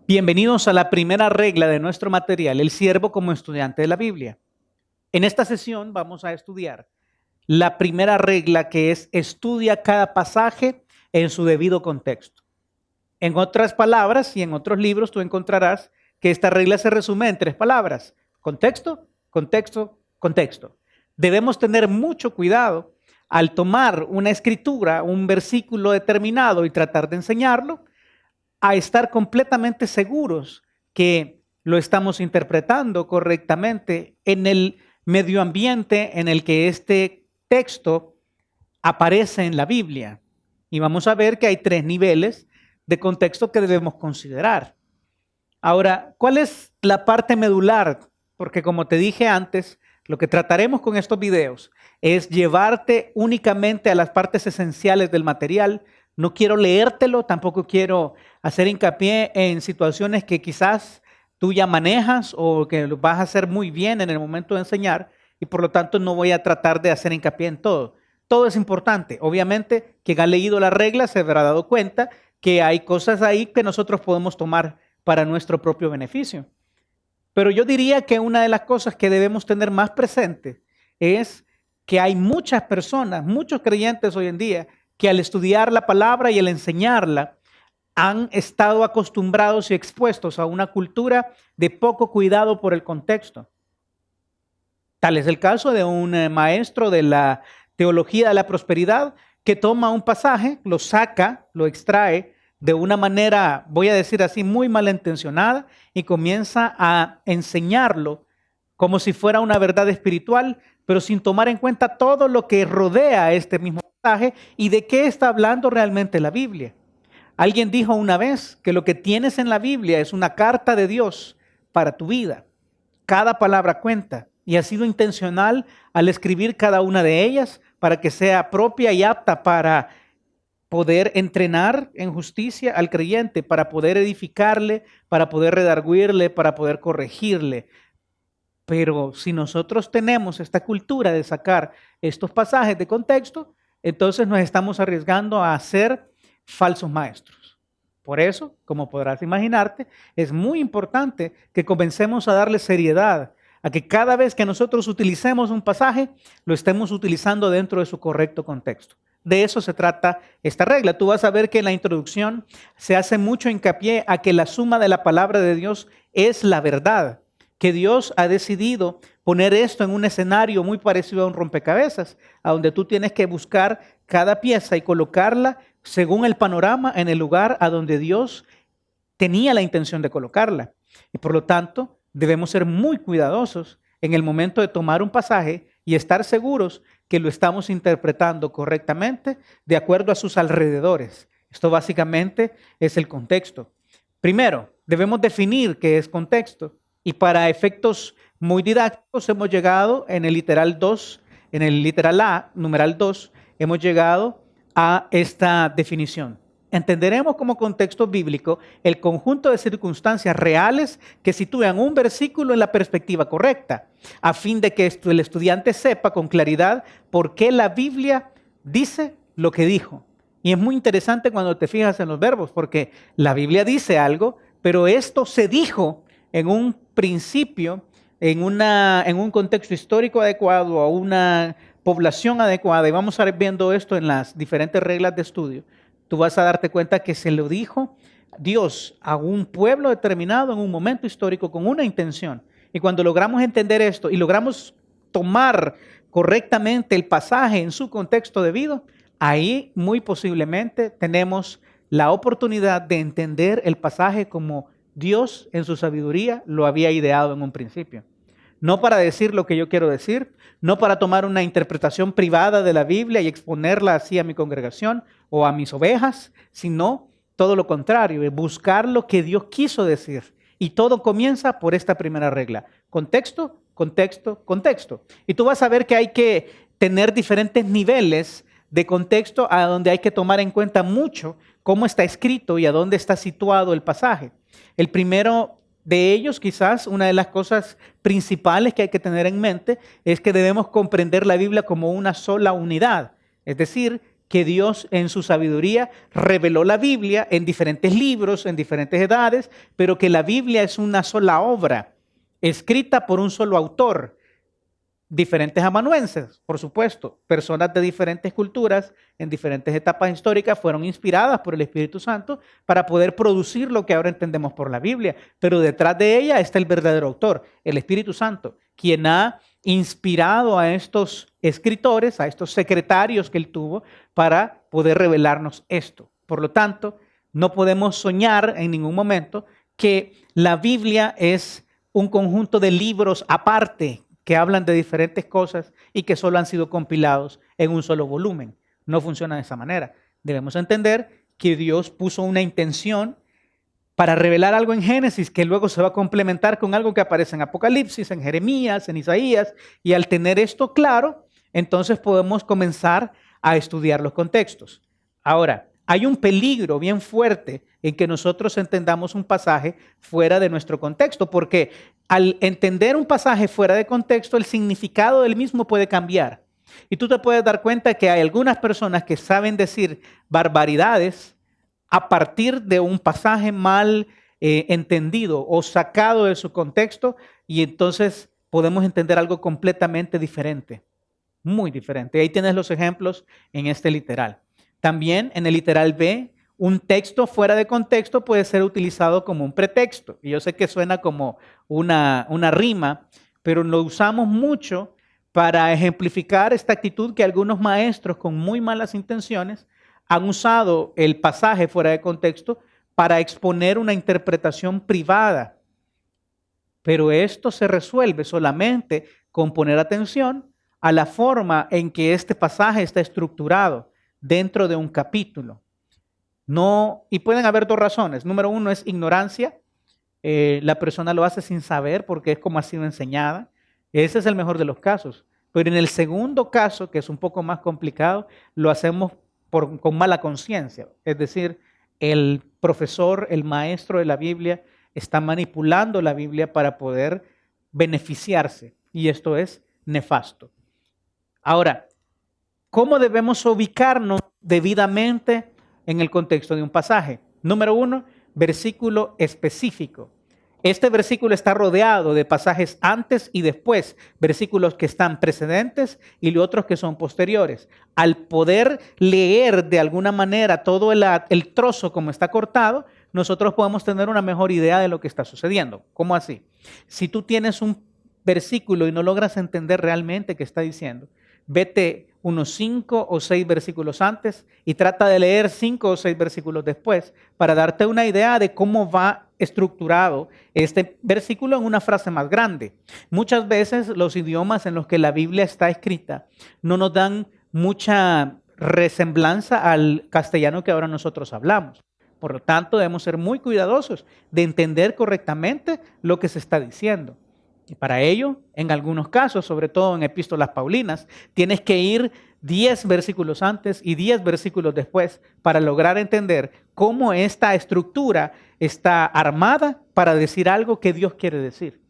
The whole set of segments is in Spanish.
Bienvenidos a la primera regla de nuestro material, el siervo como estudiante de la Biblia. En esta sesión vamos a estudiar la primera regla, que es estudia cada pasaje en su debido contexto. En otras palabras y en otros libros tú encontrarás que esta regla se resume en 3 palabras: contexto, contexto, contexto. Debemos tener mucho cuidado al tomar una escritura, un versículo determinado y tratar de enseñarlo, a estar completamente seguros que lo estamos interpretando correctamente en el medio ambiente en el que este texto aparece en la Biblia. Y vamos a ver que hay 3 niveles de contexto que debemos considerar. Ahora, ¿cuál es la parte medular? Porque como te dije antes, lo que trataremos con estos videos es llevarte únicamente a las partes esenciales del material. No quiero leértelo, tampoco quiero hacer hincapié en situaciones que quizás tú ya manejas o que lo vas a hacer muy bien en el momento de enseñar, y por lo tanto no voy a tratar de hacer hincapié en todo. Todo es importante. Obviamente, quien ha leído la regla se habrá dado cuenta que hay cosas ahí que nosotros podemos tomar para nuestro propio beneficio. Pero yo diría que una de las cosas que debemos tener más presente es que hay muchas personas, muchos creyentes hoy en día, que al estudiar la palabra y al enseñarla, han estado acostumbrados y expuestos a una cultura de poco cuidado por el contexto. Tal es el caso de un maestro de la teología de la prosperidad que toma un pasaje, lo saca, lo extrae de una manera, voy a decir así, muy malintencionada, y comienza a enseñarlo como si fuera una verdad espiritual, pero sin tomar en cuenta todo lo que rodea este mismo pasaje y de qué está hablando realmente la Biblia. Alguien dijo una vez que lo que tienes en la Biblia es una carta de Dios para tu vida. Cada palabra cuenta, y ha sido intencional al escribir cada una de ellas para que sea propia y apta para poder entrenar en justicia al creyente, para poder edificarle, para poder redarguirle, para poder corregirle. Pero si nosotros tenemos esta cultura de sacar estos pasajes de contexto, entonces nos estamos arriesgando a ser falsos maestros. Por eso, como podrás imaginarte, es muy importante que comencemos a darle seriedad a que cada vez que nosotros utilicemos un pasaje, lo estemos utilizando dentro de su correcto contexto. De eso se trata esta regla. Tú vas a ver que en la introducción se hace mucho hincapié a que la suma de la palabra de Dios es la verdad, que Dios ha decidido poner esto en un escenario muy parecido a un rompecabezas, a donde tú tienes que buscar cada pieza y colocarla según el panorama en el lugar a donde Dios tenía la intención de colocarla. Y por lo tanto, debemos ser muy cuidadosos en el momento de tomar un pasaje y estar seguros que lo estamos interpretando correctamente de acuerdo a sus alrededores. Esto básicamente es el contexto. Primero, debemos definir qué es contexto. Y para efectos muy didácticos hemos llegado en el literal 2, en el literal A, numeral 2, hemos llegado a esta definición. Entenderemos como contexto bíblico el conjunto de circunstancias reales que sitúan un versículo en la perspectiva correcta, a fin de que el estudiante sepa con claridad por qué la Biblia dice lo que dijo. Y es muy interesante cuando te fijas en los verbos, porque la Biblia dice algo, pero esto se dijo en un principio, en un contexto histórico adecuado, a una población adecuada, y vamos a ir viendo esto en las diferentes reglas de estudio. Tú vas a darte cuenta que se lo dijo Dios a un pueblo determinado en un momento histórico con una intención. Y cuando logramos entender esto y logramos tomar correctamente el pasaje en su contexto debido, ahí muy posiblemente tenemos la oportunidad de entender el pasaje como Dios en su sabiduría lo había ideado en un principio. No para decir lo que yo quiero decir, no para tomar una interpretación privada de la Biblia y exponerla así a mi congregación o a mis ovejas, sino todo lo contrario, buscar lo que Dios quiso decir. Y todo comienza por esta primera regla: contexto, contexto, contexto. Y tú vas a ver que hay que tener diferentes niveles de contexto a donde hay que tomar en cuenta mucho cómo está escrito y a dónde está situado el pasaje. El primero de ellos, quizás una de las cosas principales que hay que tener en mente, es que debemos comprender la Biblia como una sola unidad. Es decir, que Dios en su sabiduría reveló la Biblia en diferentes libros, en diferentes edades, pero que la Biblia es una sola obra, escrita por un solo autor. Diferentes amanuenses, por supuesto, personas de diferentes culturas, en diferentes etapas históricas, fueron inspiradas por el Espíritu Santo para poder producir lo que ahora entendemos por la Biblia. Pero detrás de ella está el verdadero autor, el Espíritu Santo, quien ha inspirado a estos escritores, a estos secretarios que él tuvo, para poder revelarnos esto. Por lo tanto, no podemos soñar en ningún momento que la Biblia es un conjunto de libros aparte que hablan de diferentes cosas y que solo han sido compilados en un solo volumen. No funciona de esa manera. Debemos entender que Dios puso una intención para revelar algo en Génesis que luego se va a complementar con algo que aparece en Apocalipsis, en Jeremías, en Isaías. Y al tener esto claro, entonces podemos comenzar a estudiar los contextos. Ahora, hay un peligro bien fuerte en que nosotros entendamos un pasaje fuera de nuestro contexto, porque al entender un pasaje fuera de contexto, el significado del mismo puede cambiar. Y tú te puedes dar cuenta que hay algunas personas que saben decir barbaridades a partir de un pasaje mal entendido o sacado de su contexto, y entonces podemos entender algo completamente diferente, muy diferente. Ahí tienes los ejemplos en este literal. También en el literal B, un texto fuera de contexto puede ser utilizado como un pretexto. Y yo sé que suena como una rima, pero lo usamos mucho para ejemplificar esta actitud que algunos maestros con muy malas intenciones han usado el pasaje fuera de contexto para exponer una interpretación privada. Pero esto se resuelve solamente con poner atención a la forma en que este pasaje está estructurado dentro de un capítulo. No, y pueden haber dos razones. Número uno es ignorancia. La persona lo hace sin saber porque es como ha sido enseñada. Ese es el mejor de los casos. Pero en el segundo caso, que es un poco más complicado, lo hacemos con mala conciencia. Es decir, el profesor, el maestro de la Biblia, está manipulando la Biblia para poder beneficiarse. Y esto es nefasto. Ahora, ¿cómo debemos ubicarnos debidamente en el contexto de un pasaje? Número uno, versículo específico. Este versículo está rodeado de pasajes antes y después, versículos que están precedentes y otros que son posteriores. Al poder leer de alguna manera todo el trozo como está cortado, nosotros podemos tener una mejor idea de lo que está sucediendo. ¿Cómo así? Si tú tienes un versículo y no logras entender realmente qué está diciendo, vete unos 5 o 6 versículos antes y trata de leer 5 o 6 versículos después para darte una idea de cómo va estructurado este versículo en una frase más grande. Muchas veces los idiomas en los que la Biblia está escrita no nos dan mucha resemblanza al castellano que ahora nosotros hablamos. Por lo tanto, debemos ser muy cuidadosos de entender correctamente lo que se está diciendo. Y para ello, en algunos casos, sobre todo en epístolas paulinas, tienes que ir 10 versículos antes y 10 versículos después para lograr entender cómo esta estructura está armada para decir algo que Dios quiere decir.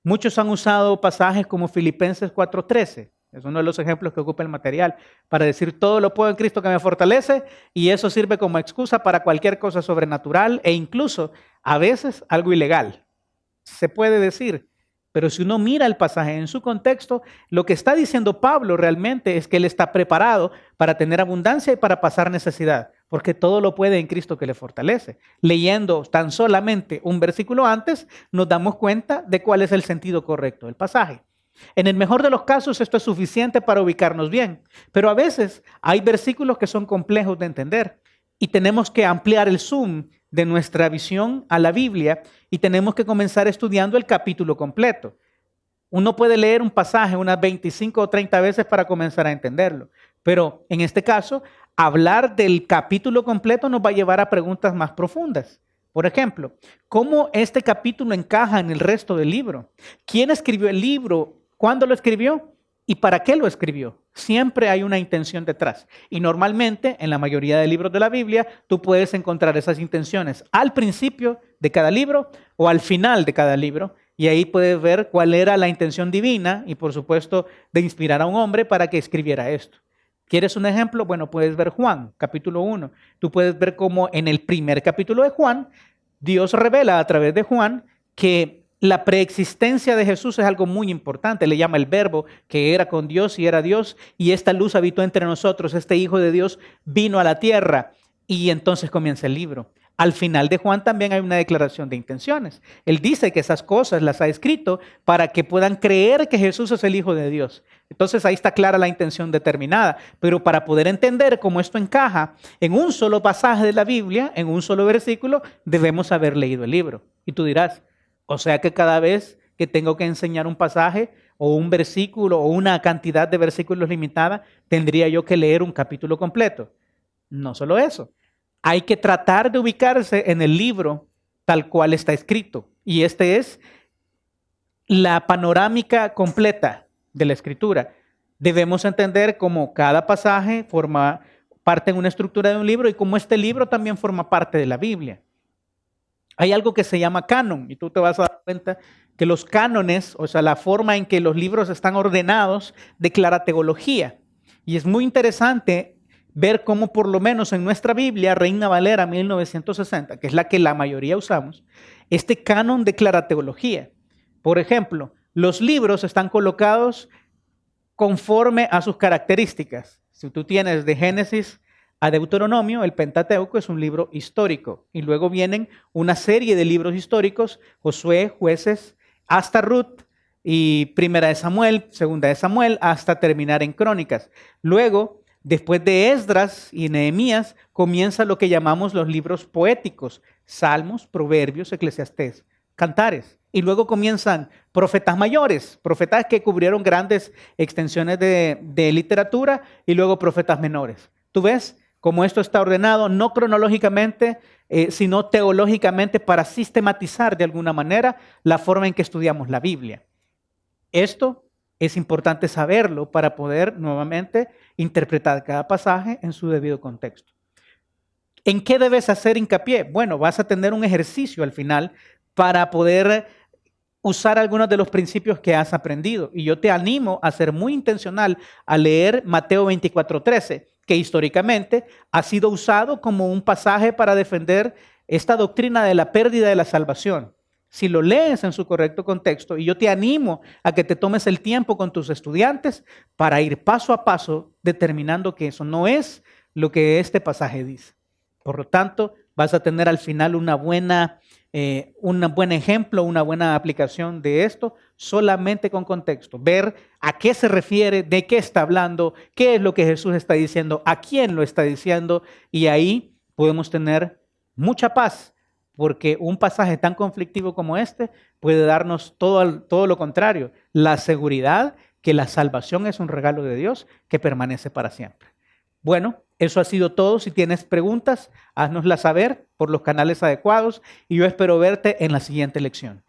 Muchos han usado pasajes como Filipenses 4:13. Es uno de los ejemplos que ocupa el material para decir todo lo puedo en Cristo que me fortalece, y eso sirve como excusa para cualquier cosa sobrenatural e incluso a veces algo ilegal. Se puede decir, pero si uno mira el pasaje en su contexto, lo que está diciendo Pablo realmente es que él está preparado para tener abundancia y para pasar necesidad, porque todo lo puede en Cristo que le fortalece. Leyendo tan solamente un versículo antes, nos damos cuenta de cuál es el sentido correcto del pasaje. En el mejor de los casos, esto es suficiente para ubicarnos bien, pero a veces hay versículos que son complejos de entender y tenemos que ampliar el zoom de nuestra visión a la Biblia y tenemos que comenzar estudiando el capítulo completo. Uno puede leer un pasaje unas 25 o 30 veces para comenzar a entenderlo, pero en este caso, hablar del capítulo completo nos va a llevar a preguntas más profundas. Por ejemplo, ¿cómo este capítulo encaja en el resto del libro? ¿Quién escribió el libro? ¿Cuándo lo escribió? ¿Y para qué lo escribió? Siempre hay una intención detrás. Y normalmente, en la mayoría de libros de la Biblia, tú puedes encontrar esas intenciones al principio de cada libro o al final de cada libro. Y ahí puedes ver cuál era la intención divina y, por supuesto, de inspirar a un hombre para que escribiera esto. ¿Quieres un ejemplo? Bueno, puedes ver Juan, capítulo 1. Tú puedes ver cómo en el primer capítulo de Juan, Dios revela a través de Juan que la preexistencia de Jesús es algo muy importante. Le llama el Verbo, que era con Dios y era Dios, y esta luz habitó entre nosotros. Este Hijo de Dios vino a la tierra, y entonces comienza el libro. Al final de Juan también hay una declaración de intenciones. Él dice que esas cosas las ha escrito para que puedan creer que Jesús es el Hijo de Dios. Entonces ahí está clara la intención determinada. Pero para poder entender cómo esto encaja en un solo pasaje de la Biblia, en un solo versículo, debemos haber leído el libro. Y tú dirás, o sea que cada vez que tengo que enseñar un pasaje o un versículo o una cantidad de versículos limitada, tendría yo que leer un capítulo completo. No solo eso. Hay que tratar de ubicarse en el libro tal cual está escrito. Y este es la panorámica completa de la escritura. Debemos entender cómo cada pasaje forma parte en una estructura de un libro y cómo este libro también forma parte de la Biblia. Hay algo que se llama canon y tú te vas a dar cuenta que los cánones, o sea, la forma en que los libros están ordenados, declara teología. Y es muy interesante ver cómo por lo menos en nuestra Biblia, Reina Valera 1960, que es la que la mayoría usamos, este canon declara teología. Por ejemplo, los libros están colocados conforme a sus características. Si tú tienes de Génesis a Deuteronomio, el Pentateuco es un libro histórico. Y luego vienen una serie de libros históricos, Josué, Jueces, hasta Ruth y Primera de Samuel, Segunda de Samuel, hasta terminar en Crónicas. Luego, después de Esdras y Nehemías, comienza lo que llamamos los libros poéticos, Salmos, Proverbios, Eclesiastés, Cantares. Y luego comienzan profetas mayores, profetas que cubrieron grandes extensiones de literatura, y luego profetas menores. ¿Tú ves cómo esto está ordenado? No cronológicamente, sino teológicamente, para sistematizar de alguna manera la forma en que estudiamos la Biblia. Esto es importante saberlo para poder nuevamente interpretar cada pasaje en su debido contexto. ¿En qué debes hacer hincapié? Bueno, vas a tener un ejercicio al final para poder usar algunos de los principios que has aprendido. Y yo te animo a ser muy intencional a leer Mateo 24:13, que históricamente ha sido usado como un pasaje para defender esta doctrina de la pérdida de la salvación. Si lo lees en su correcto contexto, y yo te animo a que te tomes el tiempo con tus estudiantes para ir paso a paso determinando que eso no es lo que este pasaje dice. Por lo tanto, vas a tener al final un buen ejemplo, una buena aplicación de esto, solamente con contexto. Ver a qué se refiere, de qué está hablando, qué es lo que Jesús está diciendo, a quién lo está diciendo, y ahí podemos tener mucha paz, porque un pasaje tan conflictivo como este puede darnos todo lo contrario, la seguridad que la salvación es un regalo de Dios que permanece para siempre. Bueno, eso ha sido todo. Si tienes preguntas, háznoslas saber por los canales adecuados y yo espero verte en la siguiente lección.